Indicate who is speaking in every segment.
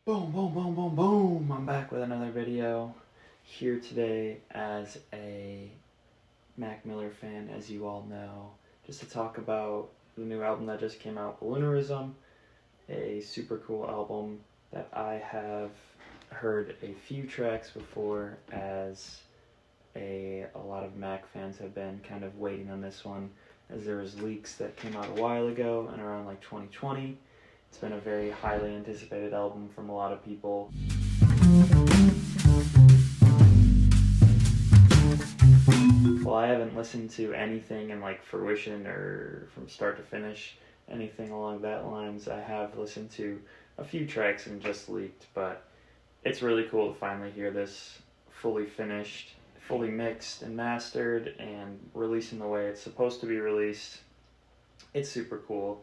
Speaker 1: Boom, boom, boom, boom, boom. I'm back with another video here today as a Mac Miller fan, as you all know, just to talk about the new album that just came out, Balloonerism, a super cool album that I have heard a few tracks before, as a lot of Mac fans have been kind of waiting on this one, as there was leaks that came out a while ago and around like 2020. It's been a very highly anticipated album from a lot of people. Well, I haven't listened to anything in like fruition or from start to finish, anything along that lines. I have listened to a few tracks and just leaked, but it's really cool to finally hear this fully finished, fully mixed and mastered and releasing the way it's supposed to be released. It's super cool.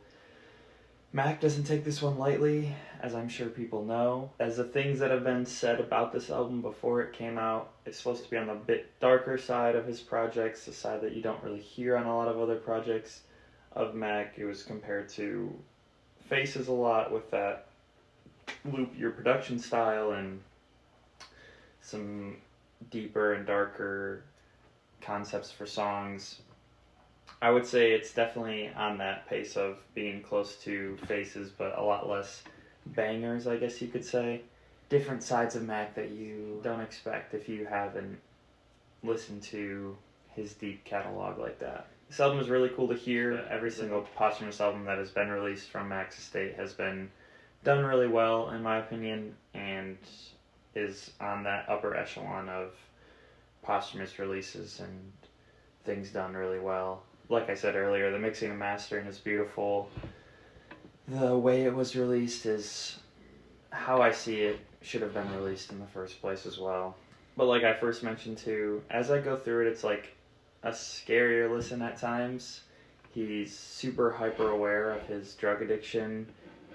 Speaker 1: Mac doesn't take this one lightly, as I'm sure people know. As the things that have been said about this album before it came out, it's supposed to be on the bit darker side of his projects, the side that you don't really hear on a lot of other projects of Mac. It was compared to Faces a lot with that loopier production style and some deeper and darker concepts for songs. I would say it's definitely on that pace of being close to Faces, but a lot less bangers, I guess you could say. Different sides of Mac that you don't expect if you haven't listened to his deep catalog like that. This album is really cool to hear. Every single posthumous album that has been released from Mac's estate has been done really well, in my opinion, and is on that upper echelon of posthumous releases and things done really well. Like I said earlier, the mixing and mastering is beautiful. The way it was released is how I see it should have been released in the first place as well. But like I first mentioned too, as I go through it, it's like a scarier listen at times. He's super hyper aware of his drug addiction,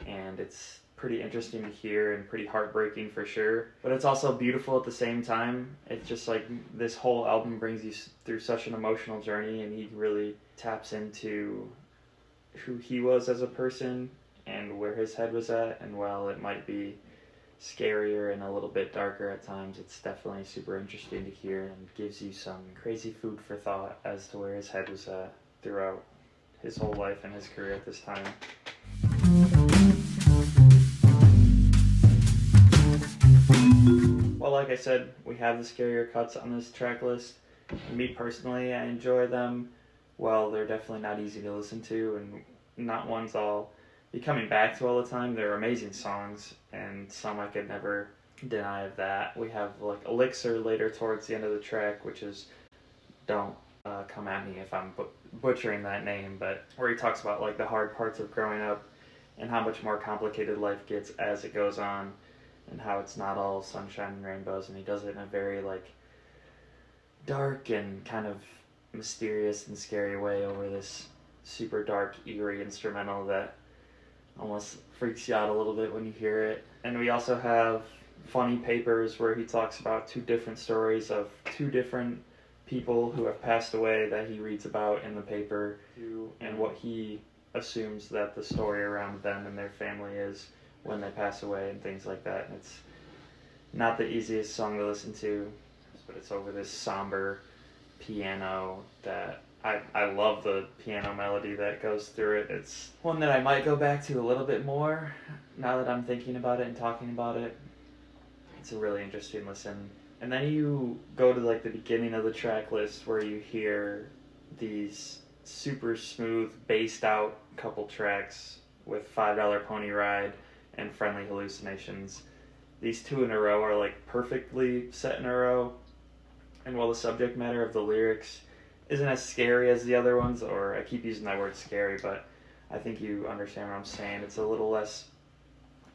Speaker 1: and it's pretty interesting to hear and pretty heartbreaking for sure. But it's also beautiful at the same time. It's just like this whole album brings you through such an emotional journey, and he really taps into who he was as a person and where his head was at. And while it might be scarier and a little bit darker at times, it's definitely super interesting to hear and gives you some crazy food for thought as to where his head was at throughout his whole life and his career at this time. Well, like I said, we have the scarier cuts on this track list. Me personally, I enjoy them. Well, they're definitely not easy to listen to and not ones I'll be coming back to all the time. They're amazing songs, and some I could never deny of that. We have like Elixir later towards the end of the track, which is, don't come at me if I'm butchering that name, but where he talks about like the hard parts of growing up and how much more complicated life gets as it goes on, and how it's not all sunshine and rainbows, and he does it in a very like dark and kind of mysterious and scary way over this super dark, eerie instrumental that almost freaks you out a little bit when you hear it. And we also have Funny Papers, where he talks about two different stories of two different people who have passed away that he reads about in the paper, and what he assumes that the story around them and their family is when they pass away and things like that. And it's not the easiest song to listen to, but it's over this somber piano that I love the piano melody that goes through it. It's one that I might go back to a little bit more now that I'm thinking about it and talking about it. It's a really interesting listen. And then you go to like the beginning of the track list where you hear these super smooth, bassed out couple tracks with $5 Pony Ride and Friendly Hallucinations. These two in a row are like perfectly set in a row. And while the subject matter of the lyrics isn't as scary as the other ones, or I keep using that word scary, but I think you understand what I'm saying. It's a little less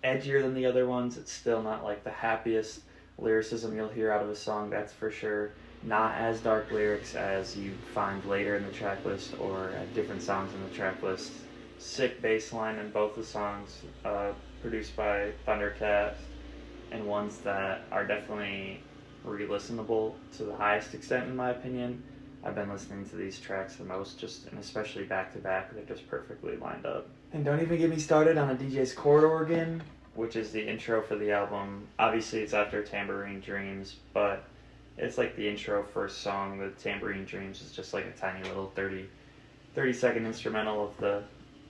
Speaker 1: edgier than the other ones. It's still not like the happiest lyricism you'll hear out of a song, that's for sure. Not as dark lyrics as you find later in the track list or at different songs in the track list. Sick bass line in both the songs, produced by Thundercat, and ones that are definitely re-listenable to the highest extent in my opinion. I've been listening to these tracks the most, and especially back to back, they're just perfectly lined up. And don't even get me started on a DJ's chord organ, which is the intro for the album. Obviously, it's after Tambourine Dreams, but it's like the intro first song. The Tambourine Dreams is just like a tiny little 30-second instrumental of the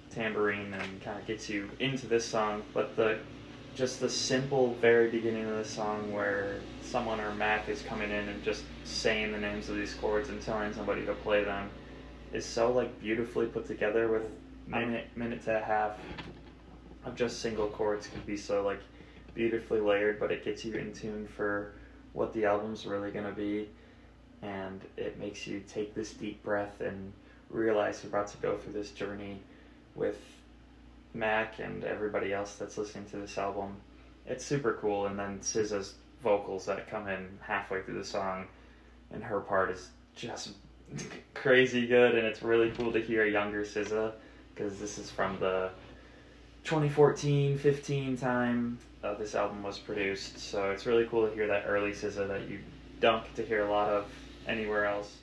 Speaker 1: tambourine and kind of gets you into this song. But just the simple very beginning of the song where someone or Mac is coming in and just saying the names of these chords and telling somebody to play them is so like beautifully put together with minute to a half of just single chords. Could be so like beautifully layered, but it gets you in tune for what the album's really gonna be, and it makes you take this deep breath and realize you're about to go through this journey with Mac and everybody else that's listening to this album. It's super cool. And then SZA's vocals that come in halfway through the song, and her part is just crazy good, and it's really cool to hear a younger SZA, because this is from the 2014-15 time this album was produced, so it's really cool to hear that early SZA that you don't get to hear a lot of anywhere else.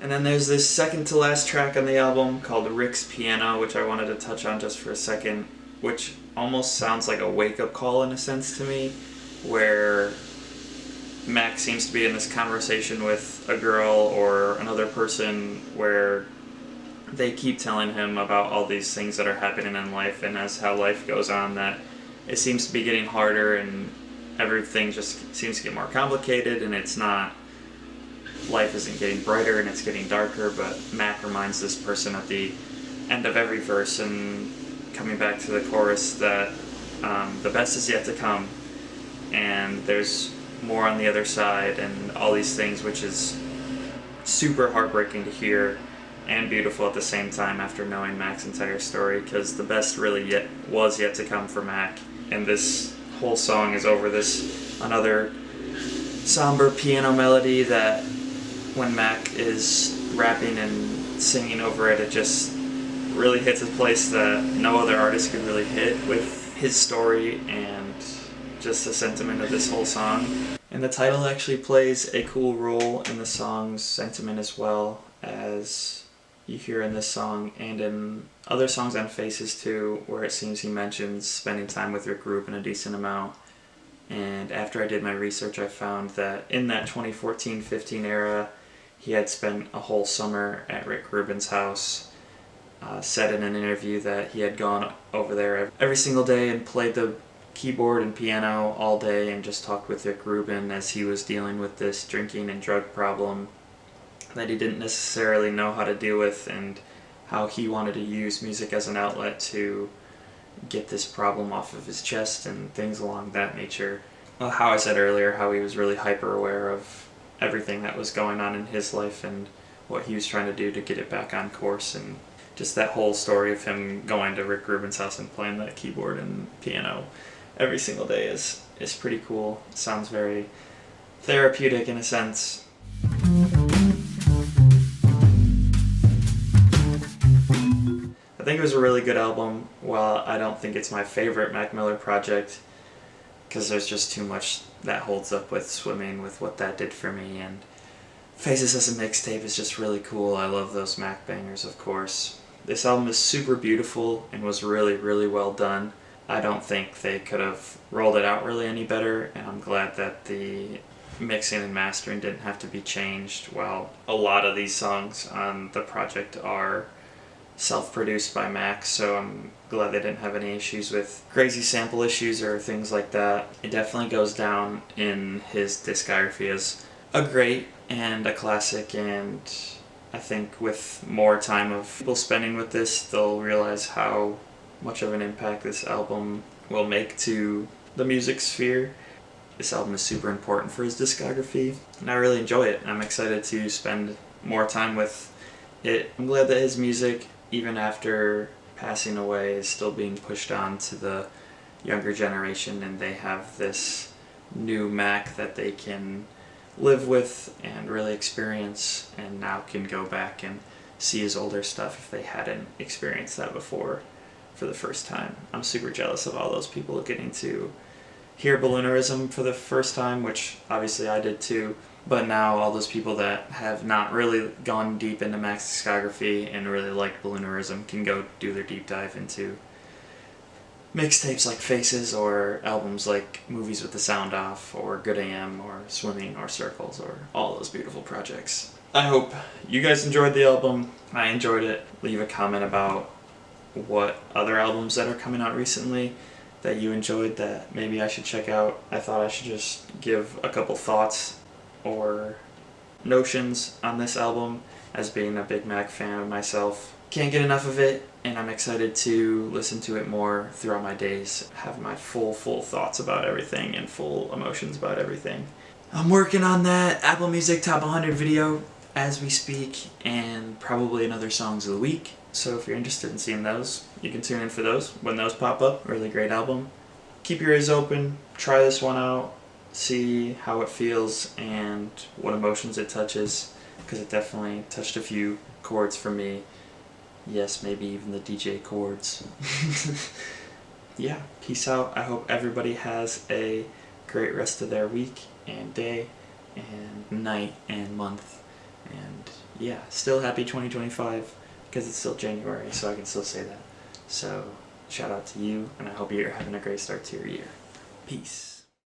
Speaker 1: And then there's this second to last track on the album called Rick's Piano, which I wanted to touch on just for a second, which almost sounds like a wake-up call in a sense to me, where Mac seems to be in this conversation with a girl or another person where they keep telling him about all these things that are happening in life, and as how life goes on, that it seems to be getting harder and everything just seems to get more complicated, and it's not, life isn't getting brighter and it's getting darker. But Mac reminds this person at the end of every verse and coming back to the chorus that the best is yet to come and there's more on the other side and all these things, which is super heartbreaking to hear and beautiful at the same time after knowing Mac's entire story, because the best really was yet to come for Mac. And this whole song is over this another somber piano melody that when Mac is rapping and singing over it, it just really hits a place that no other artist could really hit with his story and just the sentiment of this whole song. And the title actually plays a cool role in the song's sentiment as well, as you hear in this song and in other songs on Faces too, where it seems he mentions spending time with Rick Rubin a decent amount. And after I did my research, I found that in that 2014-15 era, he had spent a whole summer at Rick Rubin's house. Said in an interview that he had gone over there every single day and played the keyboard and piano all day and just talked with Rick Rubin as he was dealing with this drinking and drug problem that he didn't necessarily know how to deal with, and how he wanted to use music as an outlet to get this problem off of his chest and things along that nature. Well, how I said earlier, how he was really hyper aware of everything that was going on in his life and what he was trying to do to get it back on course, and just that whole story of him going to Rick Rubin's house and playing that keyboard and piano every single day is pretty cool. It sounds very therapeutic in a sense. I think it was a really good album. While I don't think it's my favorite Mac Miller project, because there's just too much that holds up with Swimming, with what that did for me, and Faces as a mixtape is just really cool. I love those Mac bangers, of course. This album is super beautiful and was really, really well done. I don't think they could have rolled it out really any better, and I'm glad that the mixing and mastering didn't have to be changed. While a lot of these songs on the project are self-produced by Mac, so I'm glad they didn't have any issues with crazy sample issues or things like that. It definitely goes down in his discography as a great and a classic, and I think with more time of people spending with this, they'll realize how much of an impact this album will make to the music sphere. This album is super important for his discography, and I really enjoy it. I'm excited to spend more time with it. I'm glad that his music, even after passing away, is still being pushed on to the younger generation, and they have this new Mac that they can live with and really experience, and now can go back and see his older stuff if they hadn't experienced that before for the first time. I'm super jealous of all those people getting to hear Balloonerism for the first time, which obviously I did too. But now all those people that have not really gone deep into Mac's discography and really like balloonerism can go do their deep dive into mixtapes like Faces, or albums like Movies with the Sound Off, or Good AM, or Swimming, or Circles, or all those beautiful projects. I hope you guys enjoyed the album. I enjoyed it. Leave a comment about what other albums that are coming out recently that you enjoyed that maybe I should check out. I thought I should just give a couple thoughts or notions on this album, as being a big Mac fan myself. Can't get enough of it, and I'm excited to listen to it more throughout my days, have my full thoughts about everything and full emotions about everything. I'm working on that Apple Music Top 100 video as we speak, and probably another Songs of the Week. So if you're interested in seeing those, you can tune in for those when those pop up. Really great album. Keep your ears open, try this one out, see how it feels and what emotions it touches, because it definitely touched a few chords for me. Yes, maybe even the DJ chords. Yeah, peace out. I hope everybody has a great rest of their week and day and night and month. And yeah, still happy 2025, because it's still January, so I can still say that. So shout out to you, and I hope you're having a great start to your year. Peace.